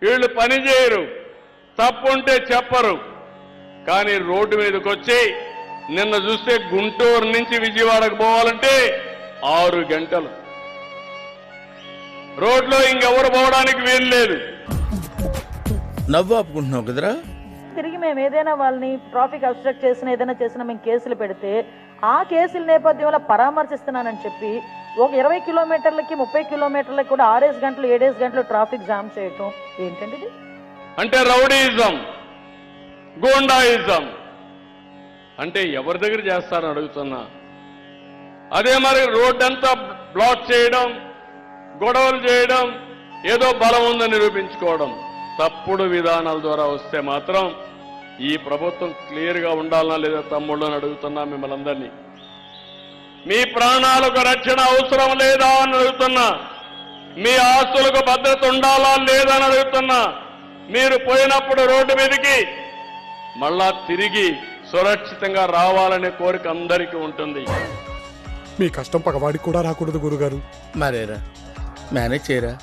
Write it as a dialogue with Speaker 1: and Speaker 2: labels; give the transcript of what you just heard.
Speaker 1: వీళ్ళు పని చేయరు, తప్పుంటే చెప్పరు. కానీ రోడ్డు మీదకి వచ్చి నిన్న చూస్తే గుంటూరు నుంచి విజయవాడకు పోవాలంటే 6 గంటలు. రోడ్లో ఇంకెవరు పోవడానికి వీలు లేదు.
Speaker 2: నవ్వు ఆపుకుంటున్నావు కదరా.
Speaker 3: తిరిగి మేము ఏదైనా వాళ్ళని ట్రాఫిక్ అబ్స్ట్రక్ట్ చేసినా ఏదైనా చేసినా మేము కేసులు పెడితే ఆ కేసుల నేపథ్యంలో పరామర్శిస్తున్నానని చెప్పి ఒక 20 కిలోమీటర్లకి 30 కిలోమీటర్లకి కూడా 6 గంటలు 7 గంటలు ట్రాఫిక్ జామ్ చేయటం ఏంటండి ఇది?
Speaker 1: అంటే రౌడీయిజం, గూండాయిజం అంటే ఎవరి దగ్గర చేస్తారని అడుగుతున్నా. అదే మరి రోడ్డంతా బ్లాక్ చేయడం, గొడవలు చేయడం, ఏదో బలం ఉందని నిరూపించుకోవడం తప్పుడు విధానాల ద్వారా వస్తే మాత్రం ఈ ప్రభుత్వం క్లియర్గా ఉండాలనా లేదా తమ్ముళ్ళు అని అడుగుతున్నా మిమ్మల్ని అందరినీ. మీ ప్రాణాలకు రక్షణ అవసరం లేదా అని అడుగుతున్నా. మీ ఆస్తులకు భద్రత ఉండాలా లేదా అని అడుగుతున్నా. మీరు పోయినప్పుడు రోడ్డు మీదకి మళ్ళా తిరిగి సురక్షితంగా రావాలనే కోరిక అందరికీ ఉంటుంది.
Speaker 4: మీ కష్టం పగవాడికి కూడా రాకూడదు గురుగారు.
Speaker 2: మరేరా మేనేజ్ చేయరా.